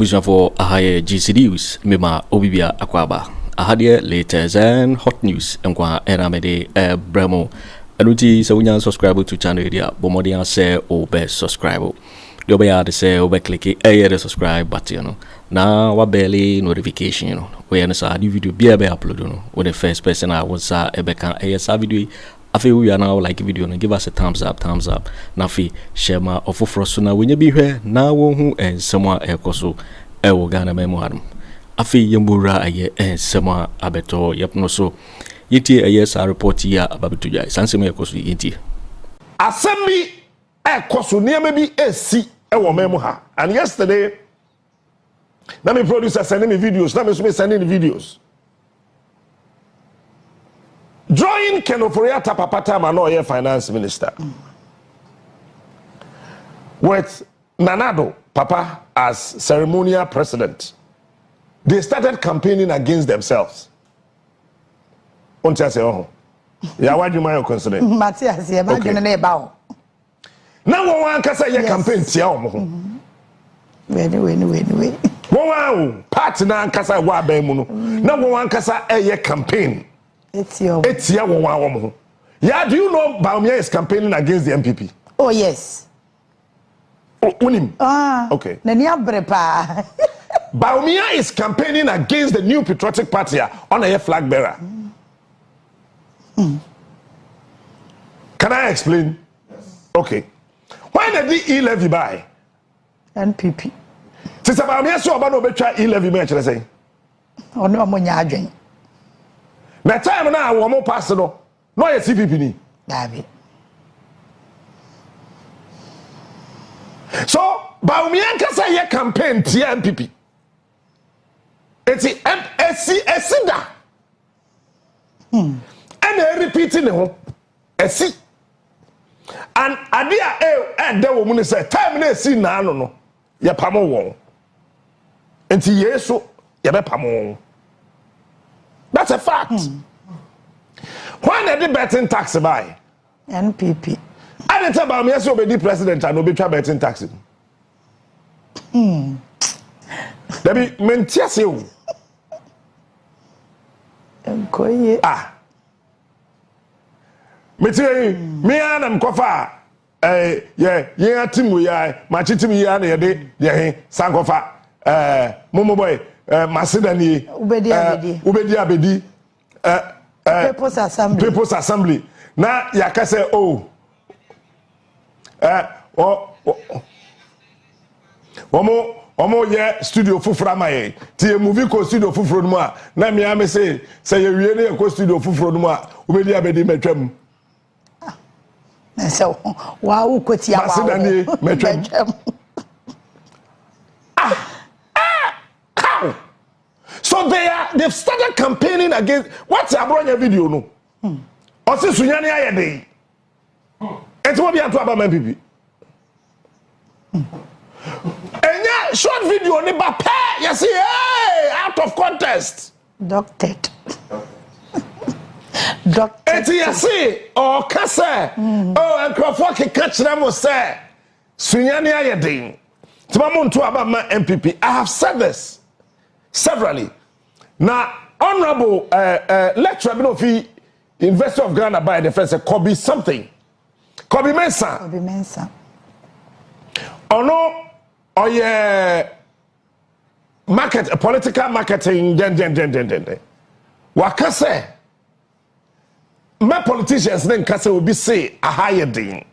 Ebushon for Ahaye GC News, Mima Obibia Akwaba. Ahadie latest and hot news, and Kwa Eramede Bremo. Anuti Sawunya subscribe to channel area, Bomodia say or best subscribe. You be say over click the subscribe button. Now what barely notification, you know. We understand the video be upload, you know. When the first person I was Ebeka ASA video. I feel we are now like a video and give us a thumbs up. Nafi share my Ato Forson when you be here now who and someone ekoso ewo Ghana memoir. I feel yembura aye and someone abeto yep no so yiti ayes a report here about to jai sanseme ekoso yiti. Sammy ekoso near maybe AC ewo memoir. And yesterday na me producer sending me videos, na me sending videos. Drawing Ken Ofori Atta papa time and no finance minister. With Nanado papa as ceremonial president. They started campaigning against themselves. Ontia say oh. Ya why you my consider? Matthias ye ba dwene na ba o. Na wo wan kasa ye campaign tia o mo ho. We. Wo wan party na kasa wa ban mu no. Na wo wan kasa ye campaign. Etia wo wan wo mo ho. Yeah, do you know Bawumia is campaigning against the NPP? Oh yes. Unim. Okay. Nani abrepa. Bawumia is campaigning against the new patriotic party on a flag bearer. Can I explain? Yes. Okay. Why did the E-levy buy? NPP. Since Bawumia so about no better E-levy me actually say. Oh no mo nya adwen. Na time na wo mo pass no. No ye CPP ni. Gabby. So Bawumia kasa ye campaign tia NPP. Eti esida. And they repeating ho. Esi. And adia de wo mu say time na esi na no no. Ye pamo won. Enti yeso ye be pamo. That's a fact. Why did the betting tax buy? NPP. I didn't tell about me as the president and be betting tax. There be mentias you. Me and I'm kofa. Yeah, team we are, my team we are near the Sankofa, Momo boy, Masidani, Ubedia Bedi, People's Assembly. Now, Yakase, Omo ye studio fufura maye tie movie ko studio fufuro mu a na me am say you really ko studio fufuro mu a obedi abedi metwam so wa wo ko tia wa metwam so they've started campaigning against what's abronya video no osi sunyane ayede enti wo bia to aba man pipi enya short video ni ba pe you see hey out of context doctored enti you see o kase o enkrofo ke catch them say sunyane ayede tiba mo nto aba man NPP. I have said this severally. Now honorable lecturer bi no fi University of Ghana by the first Kobe something. Kobe Mensa. Oh no, oh yeah, political marketing, Wakase, my politicians then kase will be say a higher thing.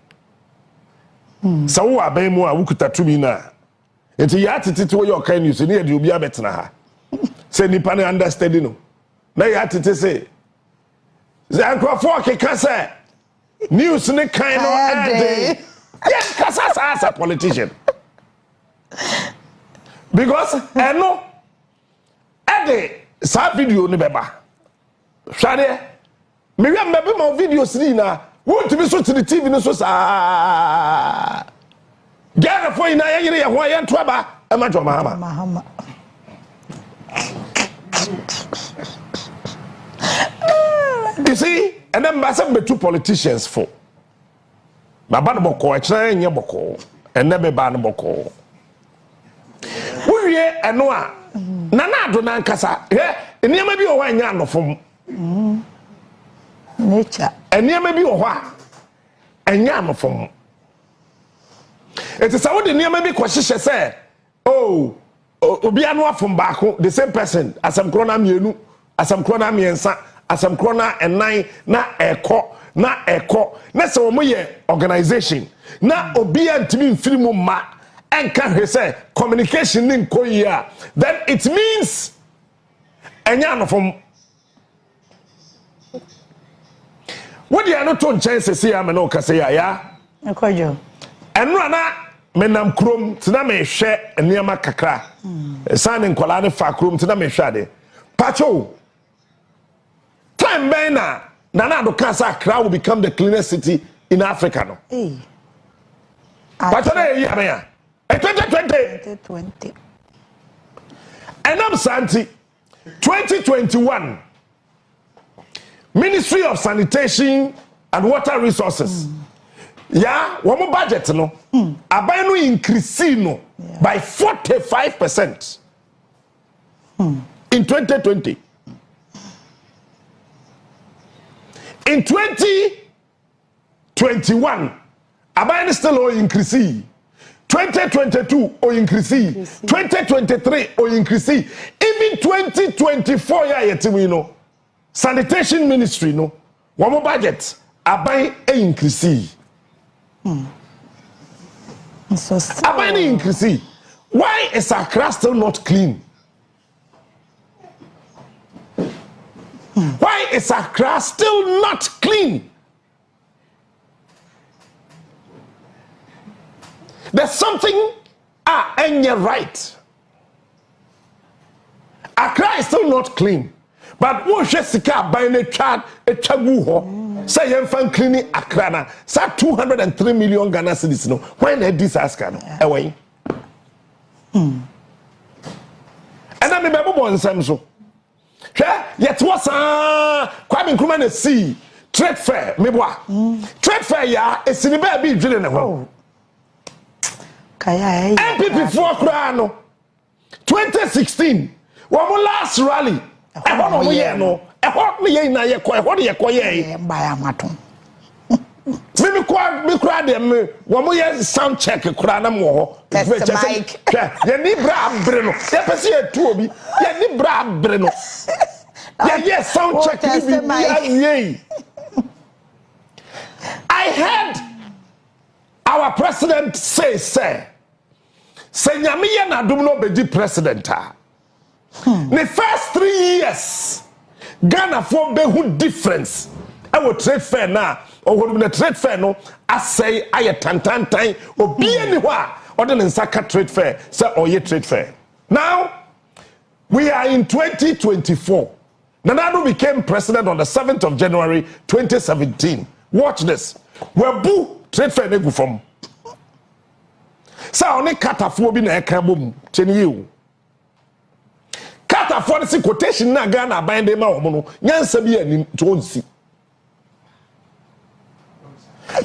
So who are being more wukuta to me now? It's a attitude to your kind news, and here you be a better now. Say Nipane understanding no. Now you have to say. The Akufo Addo news ne kind of day. Yes, kasa as a politician. Because no ade sa video ne beba. Shade me wi mbe ma videos ni na won to be so to the TV no so sa. Ghana for ina ye ye ho ye nto aba e ma jo mahama. You see, and then Bassam be two politicians for. Babano boko, a train, your boko, and never ban boko. Uye Anoa Nana do nankasa nneema bi o anya anofom nature nneema bi o ho a anya anofom it is how the nneema bi kwahyehyɛ sɛ oh obi anu afom baako the same person asam krona mienu asam krona miensa asam krona enan na ekɔ na sɛ wɔn yɛ organization na obi antimi mfiri mu ma enka hwe sɛ communication ni nkoyi a then it means enya anofom what the ano to nkyɛn sɛ ya me no kase ya Kojo eno ana menam krom tina me hwɛ nneema kakra san nkola ne fa krom tina me hwɛ ade pacho time ben na Nana do kasa Accra will become the cleanest city in Africa no pacho na year me 2020 and I'm Santi 2021 Ministry of Sanitation and Water Resources one budget no aban no increase no by 45% in 2020 in 2021 aban still o increase 2022 o increase 2023 o increase even 2024 yetimi no sanitation ministry no one budget aban increase so aban increase why is Accra still not clean why is Accra still not clean there's something ain't right Accra is still not clean but wo hwe sika aban na twagu ho say yen fan cleaning Accra na sa 203 million Ghana cedis no when na disaster no ewen and na me bebo nsem so hwe yet was Kwame Nkrumah na see trade fair me boa trade fair ya esini ba bi dwele ne ho kaya NPP for kura no 2016 wo last rally ehon mo ye no ehon me ye na ye ko ehon ye ko ye mba ya maton me kura dem wo mo ye sound check kura na mo ho ye ni bra bre no ye pese ye tu obi ye ni bra bre no ye sound check ni bi ye I heard our president say nyame ye na dum no bedi president the first 3 years Ghana for behu difference our trade fair na or the trade fair no asay aye tantantan obi ani ho a ode ne nsaka trade fair say oye trade fair now we are in 2024 Nana became president on the 7th of January 2017 watch this we bu trade fair nego from say oni katafo bi na eka bom teni you Kata for the quotation na Ghana bind them out no nyansa bi anim to onsi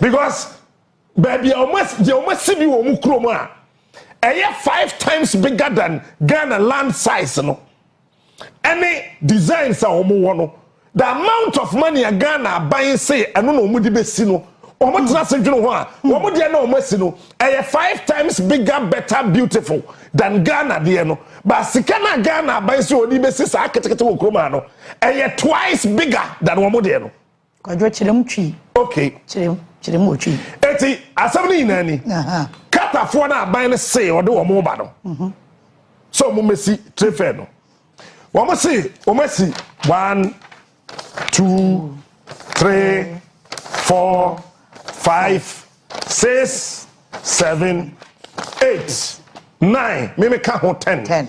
because baby almost bi wo mu krom a 5 times bigger than Ghana land size no any designs a omo wo no the amount of money a Ghana buying say eno no omo di besi no omo tena se dwene ho a omo de na omo si no 5 times bigger better beautiful than Ghana de no but sikana Ghana buy so odi besi sa ketekete wo kroma no twice bigger than omo de no Kojo Kyeremanteng okay Kyeremanteng eti asam ni nani katafo na buy ne say odi omo ba no so omo mesi trefe no omo si 1 2 3 4 5 6 7 8 9 me ka ho 10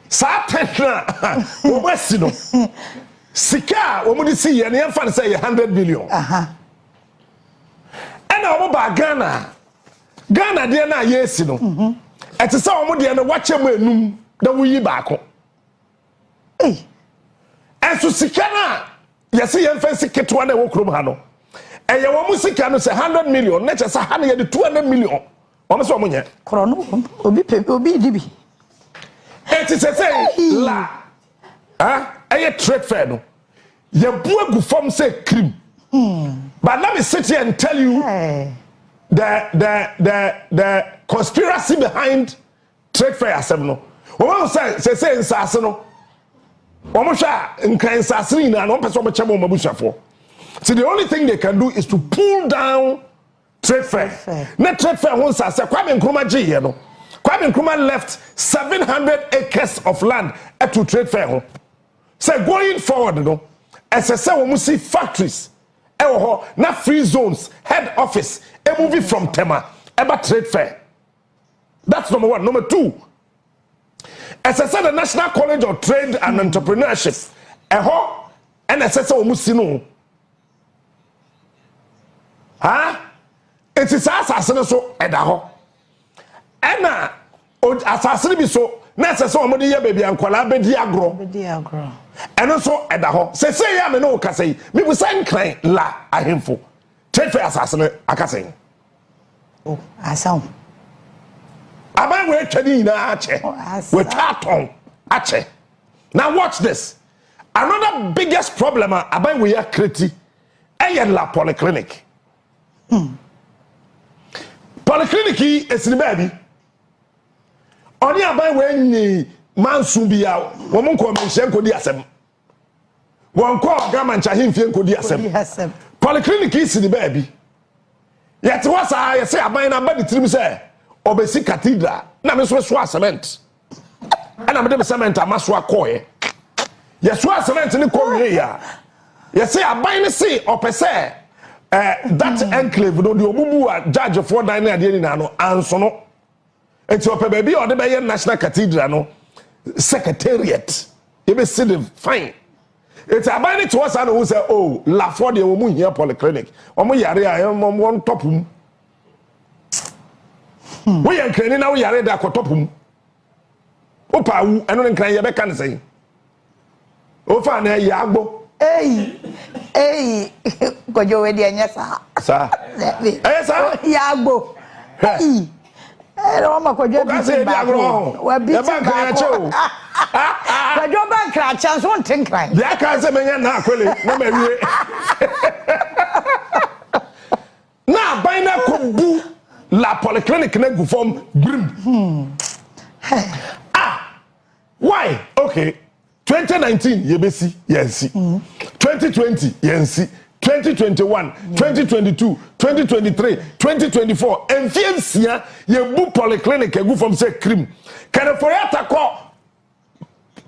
sa 10 na wo basi no sika wo mu di si ye ne yemfa ne say 100 billion ena wo ba Ghana de na yesi no etisa wo mu de na wache mu enum da wo yi baako enso sika na yesi yemfa siketwa na wo krom ha no eye wo mu sika no say 100 million na chesa ha na ye 200 million Omo so omunye. Krono obi dibi. It is say la. Aye trade fair no. Ye buagu form say cream. But let me sit here and tell you the conspiracy behind trade fair asem no. Omo say nsase no. Omo hwa nkran nsase ni na no person be chemo mabushafo. So the only thing they can do is to pull down trade fair. Net trade fair won say Kwame Nkrumah je here no. Kwame Nkrumah left 700 acres of land to trade fair ho. So going forward no, as I say we see factories na free zones, head office, a movie from Tema, about trade fair. That's number one. Number two, as I said, the National College of Trade and Entrepreneurship, and as I said, we see no. It is assassin so edaho. Ena assassin bi so na se so omodi ye baby ankwala bedi agro. Eno so edaho. Se ya me no kasei. Me bu san kran la ahemfo. Trade fair assassin akasei. Oh, asam. Aban we twani na ache. We taton ache. Now watch this. Another biggest problem aban we ya kreti eye la polyclinic. Polyclinic is in baby. Only aban we ni mansu bia wo mon ko menhye ko di asem. Won ko gamancha himfie ko di asem. Polyclinic is in baby. Yet was I say aban na ba di trim say obesi cathedral na me so cement. And am dem cement amaso akoye. Yes so cement ni ko wie ya. Yes say aban ni say opese that enclave no the omubu judge for dine na de ni na no anso no. Enti ope baby o de be national cathedral no secretariat. You be see the fine. It's aban ni to us and who say oh la for the omu here polyclinic. Omo yare a one top him. We are cleaning now, we are ready to cotopum. Opa, I don't cry your can say. Oh, fine, Yagbo. Hey, Kojo Kyeremanteng, sir. Hey, sir, Yagbo. Hey, I don't want Kojo Kyeremanteng. We're beating back. Kojo Kyeremanteng, chance won't think right. Yeah, can't say, man, now, now, by now, could do. La polyclinic ne go form grim. Why? Okay. 2019 yebesi yensi. 2020 yensi. 2021, 2022, 2023, 2024. Enfiensia yebu polyclinic go form say cream. Ken Ofori Atta ko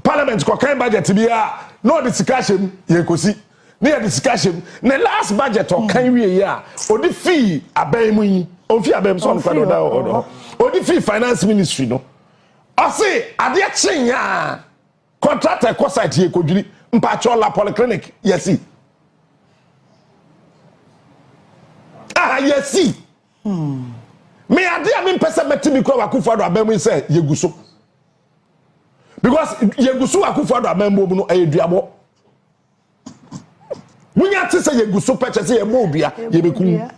parliament ko kan budget bia no discussion yekosi. Near discussion, the last budget or can we ya or the fee aben mu on fee abem so on or the fee finance ministry no. I say ade chen ya contractor ko site ye kodwiri mpacho la polyclinic yesi. Yesi. Me ade a me pese metimi ko Akufo Addo abem say yeguso. Because yeguso Akufo Addo abem bo no ayeduabo. Munya ti say yeguso peche say emo obia yebekum.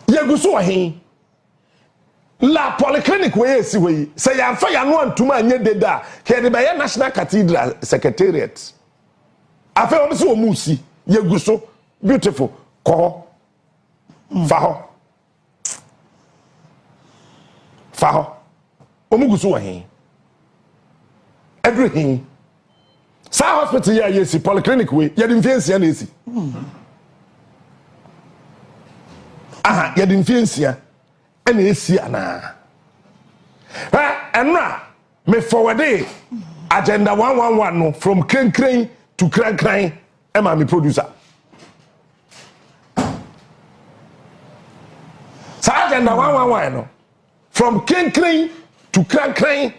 Yeguso ahin. La polyclinic we esi we say ya fa ya no antuma anye deda ke de be national cathedral secretariat. Afa o so omusi yeguso beautiful ko fa ho omuguso ahin. Everything Sa hospital ya yesi polyclinic we ya dimfiensia na esi. Ya dimfiensia na esi ana. Enra me forward agenda 111 no from krenkren to krankran e ma me producer. Sa agenda 111 no from krenkren to krankran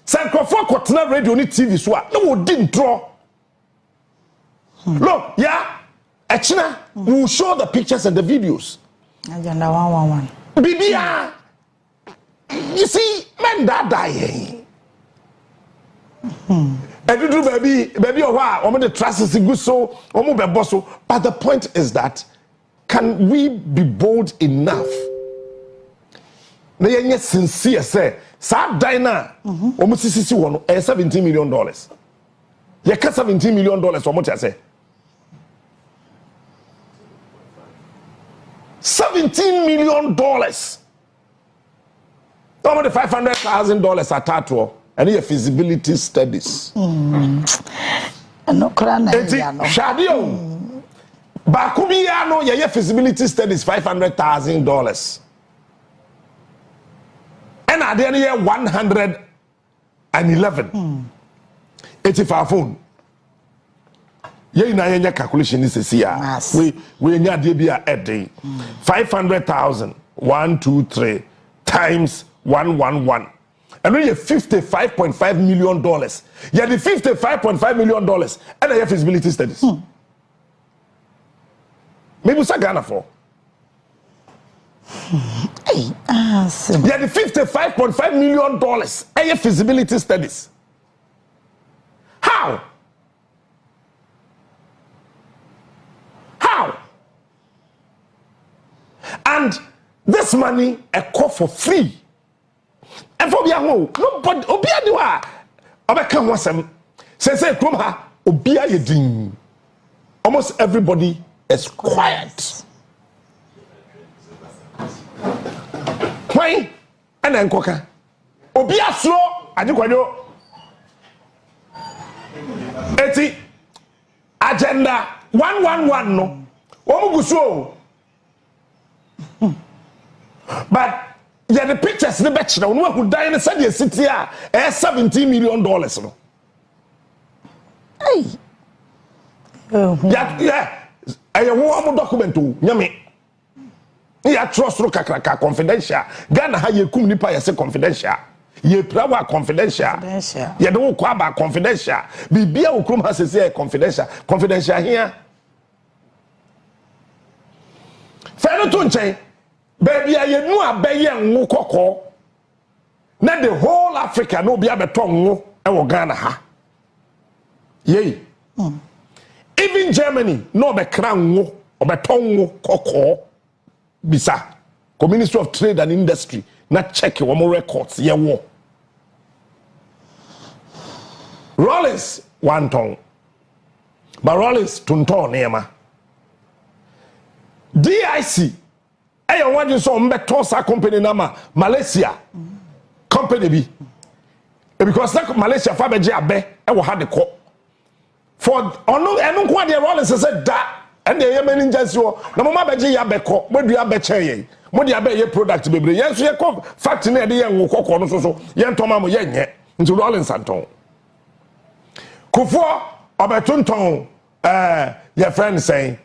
Sankofo Kotna radio ni TV so a no didn't draw. Look, yeah, Echina will show the pictures and the videos. Agenda 111. Bibia, you see, men that die. Baby, oh wow, the trust is good so, but the point is that can we be bold enough? Na yenye sincere say sa dina omo sisi wono $17 million. Ye ka $17 million omo tia say $17 million. Over the $500,000 atato and your feasibility studies. No krana ya no. Shadio. Bakubiya no your feasibility studies $500,000. And at the end year 111. 85 phone. Ye na ye calculation is here. We nya de bia a day. 500,000 1 2 3 times 111. And we have $55.5 million. Yeah, the $55.5 million and I have feasibility studies. Maybe what's Ghana for? Hey, yeah, the $55.5 million I have feasibility studies. How? How? And this money I call for free. And for Biango, nobody Obia Dua Obeka Wasam say from her Obia Yedin. Almost everybody is quiet. Why? And then Koka Obia slow Adikwanyo Eti agenda 111 no. Omuguso. But yeah, the pictures the bachelor no who die in said city here $17 million no. Hey. Yeah. I want document nyame. Yeah, trust ro kakraka confidential. Ghana ha ye kum nipa ye say confidential. Ye prawa confidential. Ye do kwa ba confidential. Bibia okrum ha say confidential. Confidential here. Feno to nchen. Baby aye nu abeye nwo kokko. Na the whole Africa no bia beto nwo e wo Ghana ha. Yey. Even Germany no be kra nwo obeto nwo kokko. Bisa. Ministry of Trade and Industry na check one more records ye wo. Rollins 1 ton. But Rollins 2 ton nema. DIC I want you so mbetosa company nama Malaysia company bi. Because that Malaysia fa beje abe e wo ha de ko. For ono enu kwa de Rollins say da and the Yemen agency na mama beje ya be ko modu abe chen mo de abe ye product bebre yen so ye ko factory na de yen wo kokko no so yen toma mo yen nye nti Rollins anton kufo obetonton your friend saying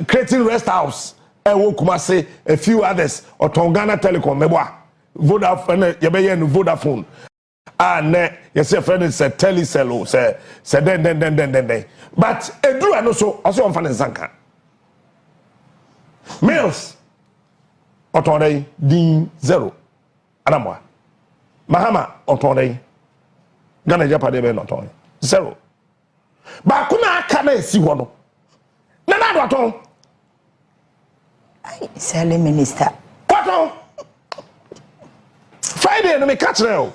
creating rest house wo kuma say a few others Ghana Telecom meboa Vodafone ye be yen Vodafone and yes your friend is Telecel say then but edru ano so also on fan zanka Mills otonde din 0 anamwa Mahama otonde Ghana Japade be otonde 0 ba kuna aka na esi ho no na do aton Ay sale minister kwaton Friday no me catch now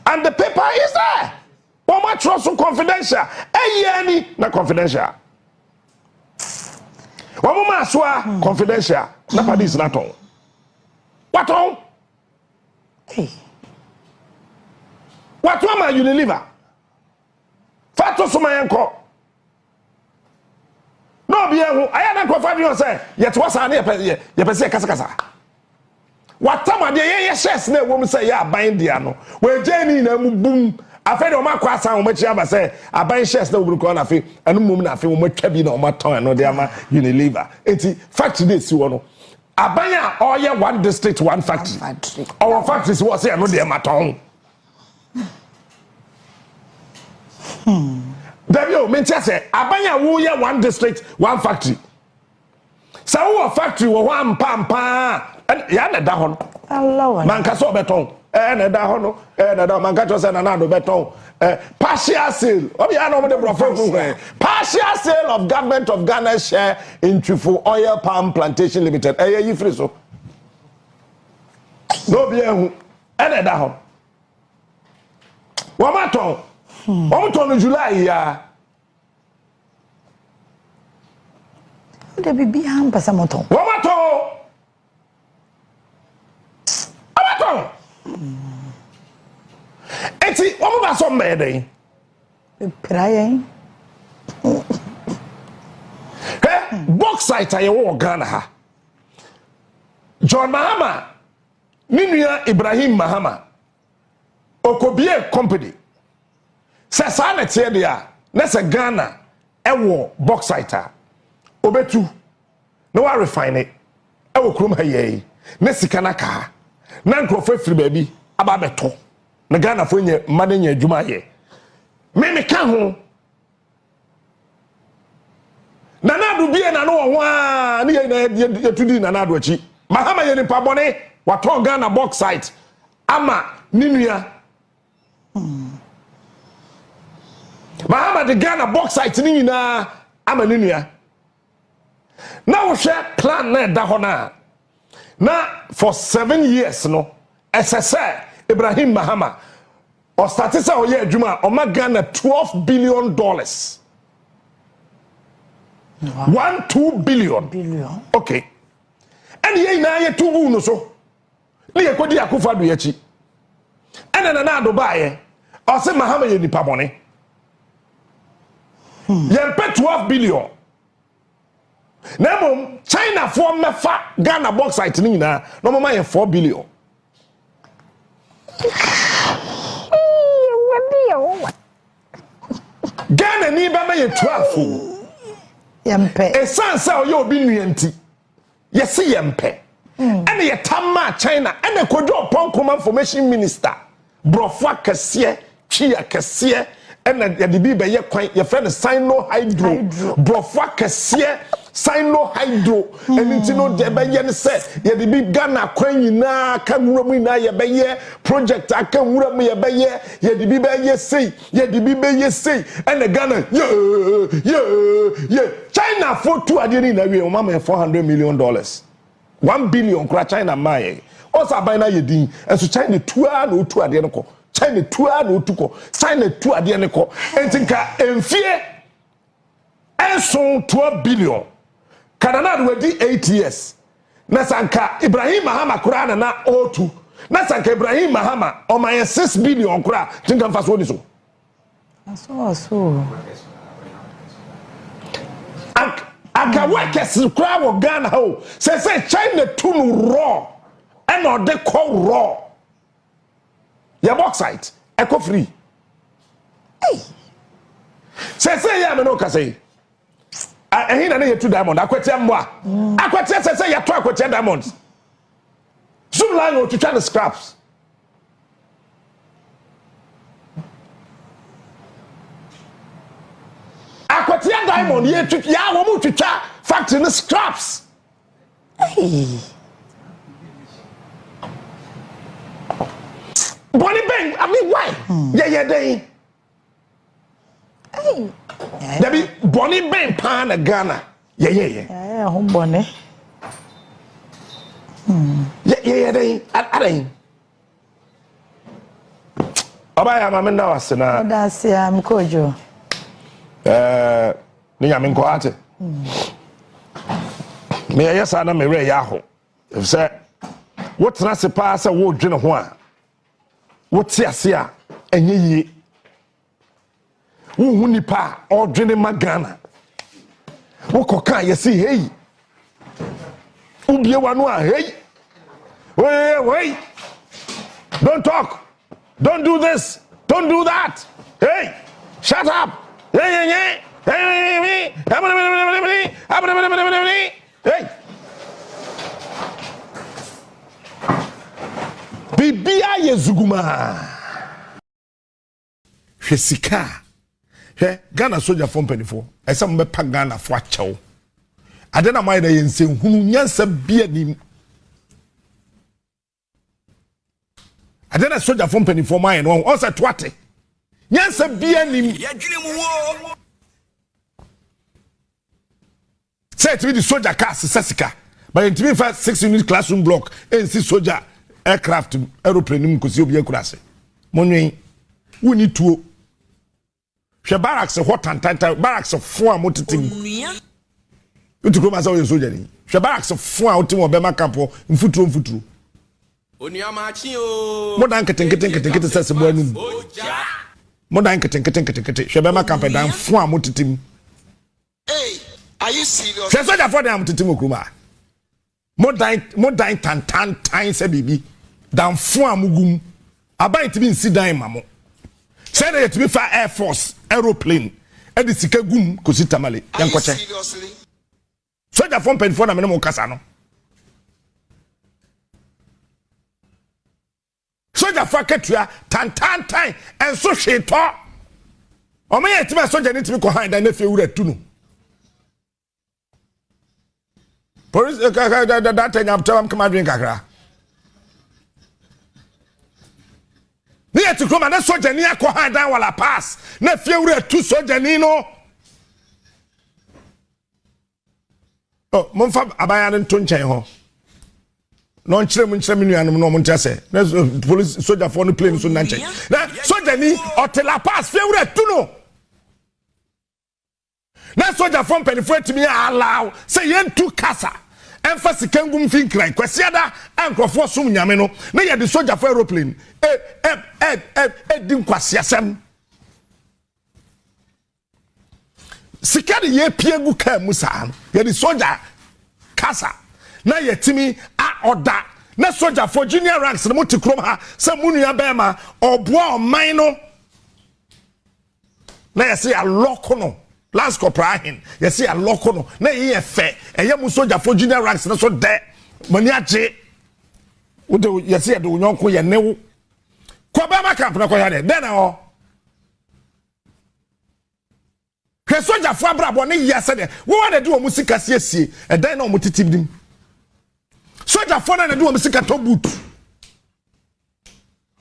and the paper is there. One more trust confidential. Any na confidential. One more aswa confidential. Na padis na ton. What on? Hey. What one ma Unilever? Fato so my enko. No be ehu. Aya na ko fa bi on say yet was an ye pese kasa. What time de ye shares na wo say ya bind dia no. We jeni na mu boom. Afenyo Markins o machi aba say aban shares na oburu ko na afi anu mum na afi wo matwa bi na o maton no de ama Unilever. Enti factory dey si wo no. Aban a oye one district one factory. Our factories wo say no de maton. Dabio mentia say aban a wo ye one district one factory. Sa wo factory wo ampa ya na da ho no. Allah. Man ka so beton. na da ho no na da man catch us na na do beton partial sale obi ya no mo de partial sale of government of Ghana share in Trifo Oil Palm Plantation Limited you free so no be ehu na da ho wa maton no July ya de bibi han pasa moton wa maton eti omo ba so mede prayen bauxite aye wo Ghana ha John Mahama minua Ibrahim Mahama okobie company se sa na tie dia na se Ghana ewo bauxite obetu no wa refine it ewo krum ha ye na sika na ka na nkrofo firi baabi aba beto na Ghana fo nye made nya adwuma ye me ka ho na nadu bie na no ho a ne ye tudi na nadu achi Mahama ye nipa bone wato Ghana bauxite ama ninua Mahama de Ghana bauxite ni nyina ama ninua na wo hwe plan na da ho na for 7 years no SSR Ibrahim Mahama or started say oye adwuma o ma Ghana $12 billion. Wow. 1-2 billion. Okay. And ye na ye tubu no so. Ni ye kodi Akufo Addo yachi. And na do bae. O se Mahama ye nipa bone. Ye pay 12 billion. Nemo China for mefa Ghana bauxite ni na no mama ye 4 billion. Ghana ni ba ye 12. Yempe. Esanse o ye obi nuanti. Yesi yempe. Ene ye tamma China ene Kojo Kyeremanteng information minister. Brofo akese, twi akese ene ye de bi be ye kwan ye friend Sino Hydro. Brofo akese Sino Hydro enti no de be ye ne se ye de bi Ghana kwan nyina ka nwura mu na ye be ye project aka nwura mu ye be ye de bi be ye sei ye de bi be ye sei ene Ghana ye China for two ade ni na wie o mama $400 million 1 billion kura China mai osa ban na ye din enso China tua na otu ade ne ko China tua na otu ko China tua ade ne ko enti nka emfie enso 12 billion Kanana wedi 8 years. Nasanka Ibrahim Mahama kura na O2. Nasanka Ibrahim Mahama o my 6 billion kura. Tinka mfa so ni so. So. Aka workers kura wo Ghana ho. Say China tunu raw. And or they call raw. Ya bauxite eco free. Hey. Say ya me no ka say. Ehina na yetu diamond akwete mboa akwete sese yeto akwete diamonds zoom line o to try the scraps akwete diamond yetu ya wo mu twitwa factory the scraps Hey. Bonnie bang I mean why yeah dey Hey. Debi Bonnie bang pan Ghana Yeah, home bonne. Yeah, dey adan Obaya mama na wasena That's Kojo. Ni nyame nko ate me yesa na me re ya ho if say what na se pa say wo dwene ho a wo ti ase a enye yie wo hu nipa o dwene magana wo koka yesi hey ubie wanu a hey wait don't talk, don't do this, don't do that, hey shut up, hey Bibia yezuguma hwesika he Ghana soldier for mpanifo esa mbe pa Ghana fo achew ade na mai da yense hunu nyansa bia nim I didn't soldier from penny for mine. Also, twate. Yes, a being. Say to me the soldier cast Sessica. But in TV 6-unit classroom block, and see soldier aircraft aeroplane because you'll be a class. Money, we need to. She barracks a hot and tight barracks of 4 motor team. You to come as all your soldier. She barracks of 4 team of Bema Campo in foot. More than getting says a boy. More than getting she Bema Campo down 4 motor team. Hey, are you serious? She said for them to Timo Kuma. More than times a baby. Down 4 mugum. About to be in Sidai Mamo. Said it to be for Air Force aeroplane. And the Sikagum Kusitamale. Seriously? Soldier from Penfona Menemo Casano. Soldier for Ketua, time, and so she talk. Or may I tell my soldier need to be behind and if you would to police that thing I'm telling come and drink a near to come and that soldier near Kohan down while I pass. Nephew were 2 soldier Nino. Oh, Monfab Abayan and Tunche. Non Cheminu and no Montese. There's police soldier for the plane so Nanche. Now, soldier ni or tell a pass, few were 2 no. Now, soldier from Pennyford to me allow, say yen 2 casa. Emphasis Kengum think like Quasiada and Akufo Sum Yameno. Nay, the soldier for aeroplane. Dim Quasiasem. Sikadi ye Piegu Musan. Ye the soldier Casa. Na ye Timmy a order. Na soldier for junior ranks the Motikroma, some Munia Bema or Bois Mino. Na ye say a locono. Last corporation, you see a local, na ye fair, and you soldier for junior ranks, and so there, Moniache. Would you see a do yonko ya new Kwabena Campaign, then all. Her soldier for Braboni yesterday, what I do a musica CSC, and then no mutitim. Soldier for and do a musica to boot.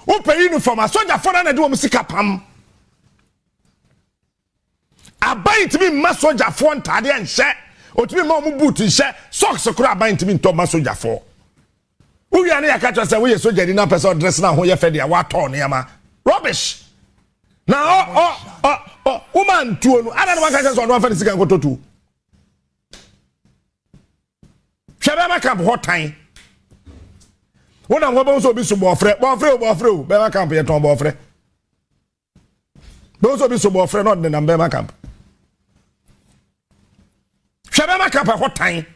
Open uniform, a soldier for and do a musica pam. Abai to be masoja for and tade and share, or to be more boot and share, socks or crab bind to be to masoja for. We are near catch us away a soldier in a person dress now, who you fed your water on Yama. Rubbish. Now, woman, 2, I don't want to catch on 1 for the second go to 2. Shabama camp hot time. One of them also be so boffre, Bema camp yet on boffre. Those will be so boffre, not the Bema camp. Shabama camp a hot time.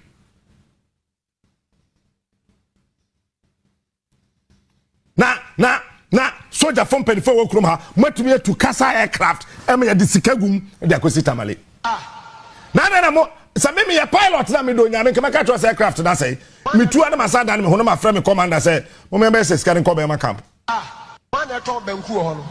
Na soldier from Penford will come her, met me to Casa aircraft, and me a disikagum, and they could sit amale. Now, some me a pilot, let me do Yaman catch us aircraft, and I say, me 2 and my son, and one of my friend commander said, Remember, says, can come my camp. Man, I told them cool.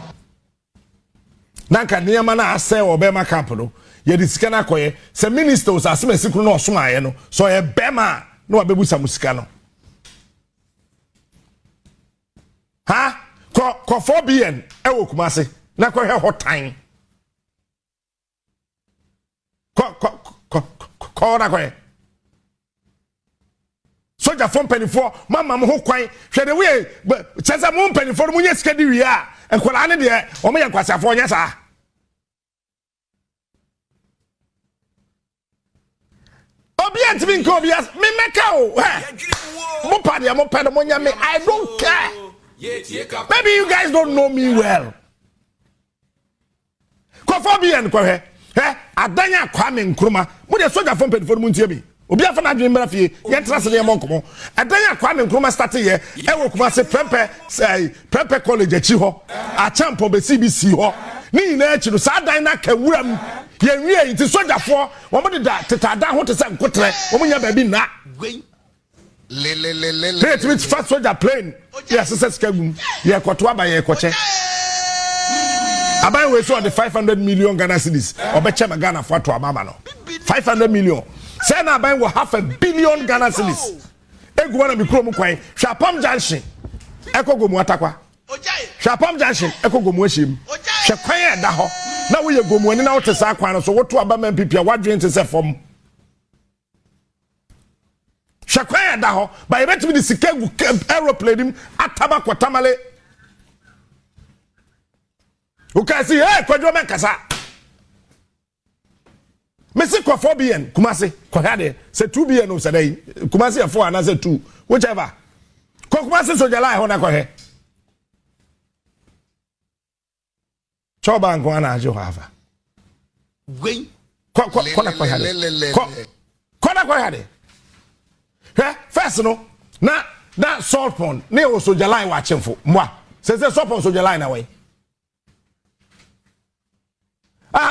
Nanka near mana say or Bema Campo, ye discana coye, some ministers are some secret no smayeno, so a Bema no abebusa muscano. Ha? Ko 4 BN, Ewo Kumase, na ko hot time. Ko na ko. Soldier from Pennyford, Mamma ho kwan, hwe the way, but chesa mo Pennyford mo nyesika di wi a, enkola ne de, o me yankwasa fo nyesa. Obiant bin ko obias, me meka o. Mo pade mo pede mo nyame, I don't care. Maybe you guys don't know me well. Kofobian ko he. Adanya Kwame Nkrumah. Mo de soldier from Pennyford mo ntie bi. Obi afa na dwen brafie, ye trase de monkomo. Adanya Kwame Nkrumah start here. Ewo kuma se Prempe college achi ho. A champo be CBC ho. Ni na achi no sa dan na kawuram. Ye wie nti soldier for, wo mo de da tetada ho te se nkotre. Wo mo nya ba bi na. Let me first soldier plane. Yes, says Kagum. Ye kwotwa ba ye kwache. Abai we so the 500 million Ghana cedis. Obechema Ghana for to amama no. 500 million. Say na abai will $500 million Ghana cedis. Egu wana mi kuro mu kwan. Shapam junction. Eko go mu atakwa. Shapam Junction eko gomu ehim hwe kwan e da ho na wo ye gomu ani na wo te sa kwan so wo to aba man NPP a wadwen te se fom hwe kwan e da ho ba ye betimi di sika gu aeroplane ataba kwatamale o ka si hey kwadwo men kasa Mesi kwa 4 billion Kumasi kwa hade se 2 billion usadai Kumasi ya 4 anaze 2 whichever kwa Kumasi sojalai hona kwa he choba ngwana ajo hava Gwen. Kwa kwa hade kwa hade he first no na salt pond ne o sojalai wa chemfo mwa se salt pond sojalai na we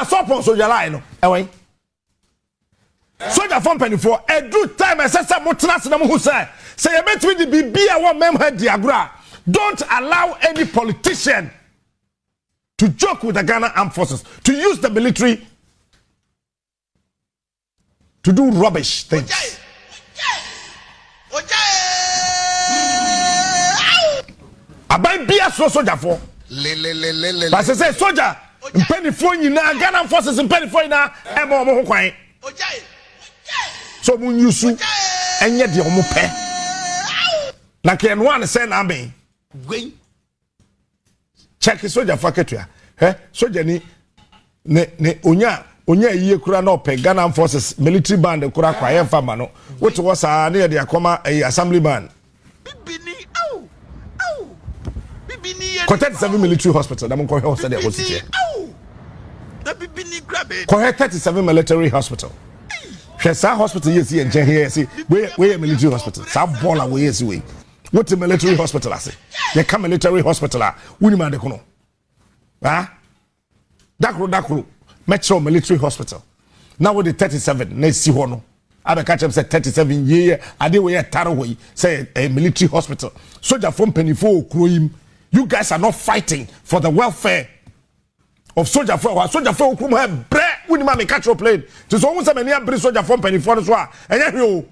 salt pond sojalai no ewe Soldier from Pennyfo, a good time as a motras na who say you met with the BB one mem head diagra. Don't allow any politician to joke with the Ghana Armed Forces, to use the military to do rubbish things. Abai bia so soldier for. But say soldier, Pennyfo na Ghana Armed Forces in Pennyfo na emo mo kwan. So mun yusu enye de omo pe na ke no an say na me gwen check soldier faketua soldier ni ne onya yiye kura na ope Ghana Armed Forces military band kura kwa ye mfa ma no wote wo sa na ye de akoma assembly band bibini bibini 37 military hospital na mon ko he hospital de hospital na bibini grabe ko 37 military hospital Shesa hospital yes here here see we military hospital sa bola we yes we what military hospital ase they come military hospital wuni ma de kono dakro metro military hospital now with the 37 na si ho no abe catch them say 37 year ade we taro we say a military hospital soldier from Pennyfo okroyim you guys are not fighting for the welfare of soldier for okrum ha bre woni ma me catch your plane to so won say me na bre soldier for Pennyfo so a enye hwe o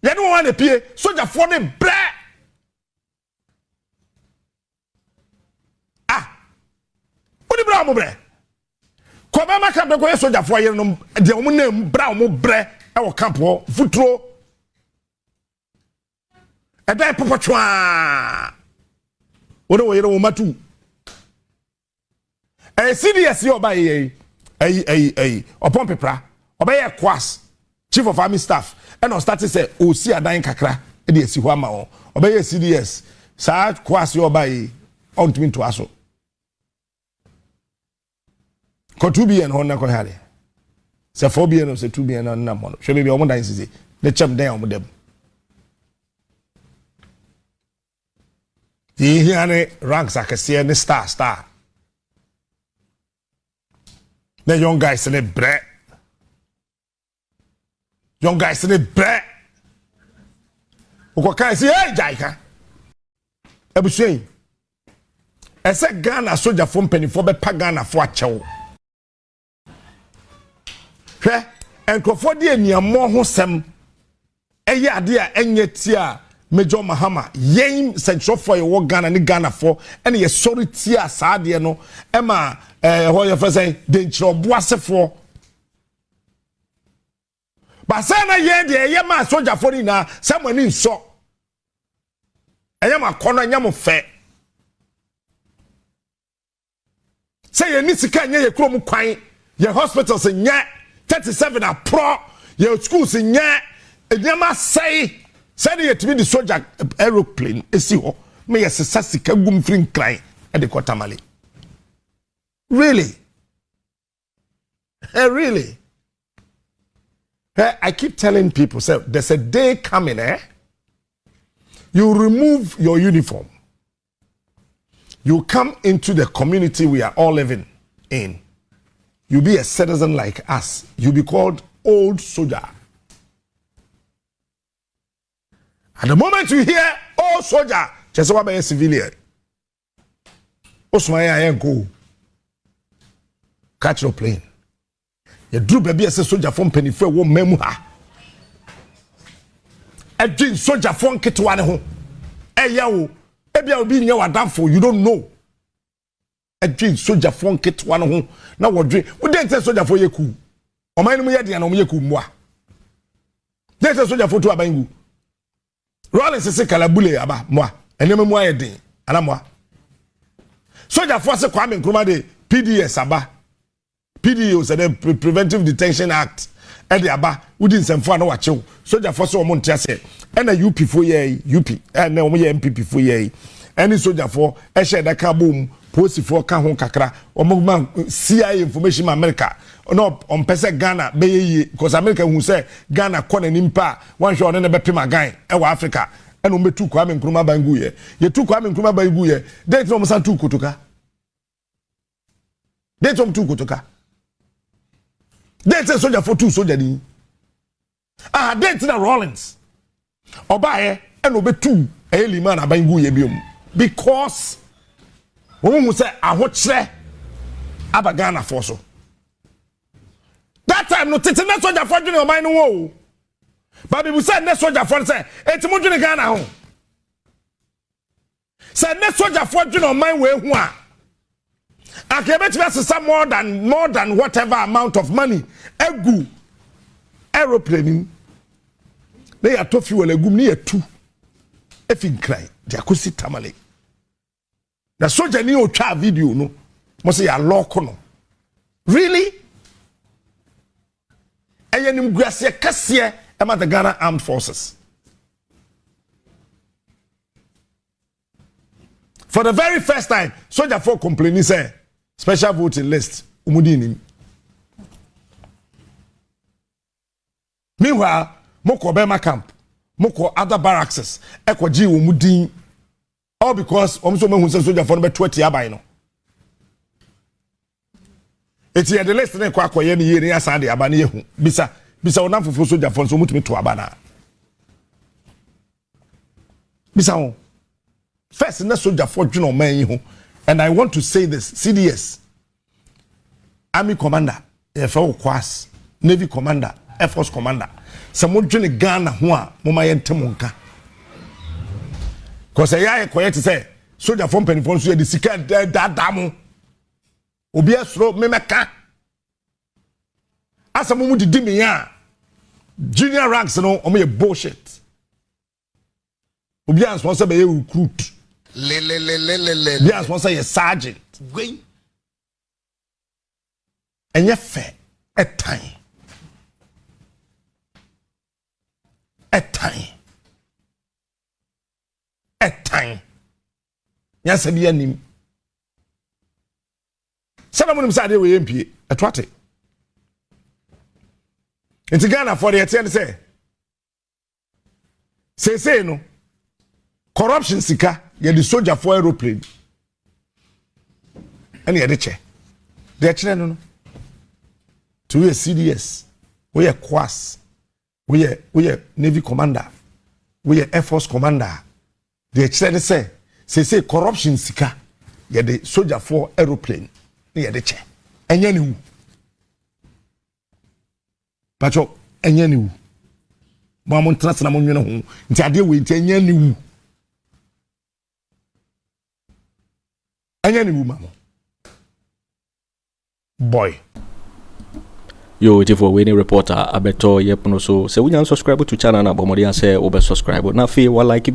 ye no wan na pie soldier for ne bre woni bra mo bre Kwabena Agyapong ko soldier for ye no de mo na bra mo bre e wo camp ho futuro e dai popotwa woni wo ye no matu CDS yo ba ye opon pepra obey kwas chief of army staff and on started say o si adan kakra e de esi ho ama o obey CDS sa kwas yo ba ye on to into aso ko 2 billion ho na ko hare se 4 billion se 2 billion na mo no hwe be o mo dan sisi de chem dan o mo dem di hiane ranks akese ne star the young guys in the bread. Young guys in the bread. Uko kai si hey jaika. Ebusuen. Ese Ghana soldier from Pennyfo be pa Ghana fo achewo. Hwe enkofo de eniamo ho sem. Eye ade a enye ti a Major Mahama yen central for your Ghana ni Ghana for ene ye sorry ti a saade no ema ho your first say denchiro boasefo ba say na ye de ye ma soldier for ni na samani nso enyama kono enyamo fe say ye ni sika nye ye krom kwan ye hospitals nye 37 a pro ye schools nye enyama say said you to be the soldier aeroplane esi ho me yes sasika gum frin cry at the Kotamale. Really? Really? I keep telling people, say there's a day coming, you remove your uniform. You come into the community we are all living in. You be a citizen like us. You be called old soldier. At the moment you hear old soldier, just what by a civilian. Osmaya go. Catch your plane. You drew baby as a soldier from Pennyfo wo memuha. A dream soldier from Ketwane ho. Eh yawo. Ebia obi nya wadamfo, you don't know. dream soldier phone kit one home. Now what dream? We didn't say soldier for yeku. Or my name is Yadian Omeku Mwa. There's a soldier for two abangu. Rollins is a calabule aba moi. And then moi yedin. And I'm moi. Soldier for se Kwame Nkrumah de PDS aba. PDO said the Preventive Detention Act. And the aba within some fun watch you. Soldier for so monte say. And a UP for ye UP. And now we NPP for ye. Any soldier for a share that kaboom. Post for Kahon Kakra or Mugman CIA information America. No, on Pesa Ghana, because America who say Ghana con and impa, one shot and a Bepima guy, our Africa, and Umbe two Kwame Nkrumah Banguye. You took Kwame Nkrumah Banguye, they from Santu Kutuka. They from two Kutuka. They say soldier for two soldier. Ah, that's the Rollins. Obaye and Obe two, a liman Banguye because. Who say otchere Ghana for so. That time no tete na soldier for junior mind no. But we say na soldier for say etimo junior Ghana ho. Say na soldier for junior mind we hu a. Akebet be say more than whatever amount of money egu aeroplane. They are tough fuel egum ni etu. Efin cry. They akosi tamale. The soldier ni o twa video no must say ya lock no really ayenim guase kase about the Ghana Armed Forces for the very first time soldier for complaining say special voting list umudini meanwhile moko Bawumia camp moko other barracks ekoji umudin. All because so many soldier for 20 abai no. It's here the list Kwaku Annan ye ni Asante abani ye hu. Bisa onam fufu soldier for so mutumi to abana. Bisa on. First na soldier for juno man hu. And I want to say this, CDS. Army commander, FO Kwas, Navy commander, Air Force commander. Some juni Ghana hu a mo ma yentemonka. Because I quiet to say, soldier from Penifon, so the secret that damo. Obia slow, memeka. As a moment, dimia. Junior ranks, no, or me bullshit. Obia sponsor by a recruit. Obia sponsor a sergeant. And you're fair at time. At time. At time. Yes, and nim. Someone said they were MP at what? It's Ghana for the attend say no corruption sika you the soldier for aeroplane and you the chair no to a CDS we are Kwas we are Navy commander we are Air Force commander. The extent say corruption sika ya the soldier for aeroplane ya the chair enye ni wu pacho enye ni wu mo amon trans na mo nwene ho nti ade we nti enye ni wu mamo boy Yo, if you're winning reporter, I better yep no so. So when you subscribe to channel na bomodi say obe subscribe. Na fe wa like the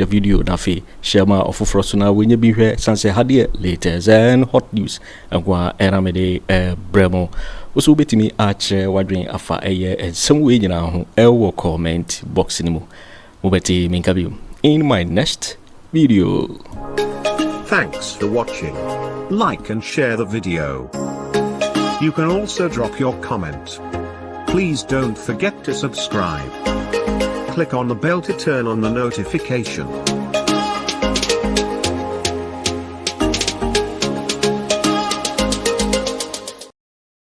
video na fe share ma Ato Forson na when you be here sanse hadie latest and hot news and kwa Aremeyaw bremo. Oso betimi achre wadwen afa eye some way nyina ho ewo comment box ni mu. Mo beti minkabi in my next video. Thanks for watching. Like and share the video. You can also drop your comment. Please don't forget to subscribe. Click on the bell to turn on the notification.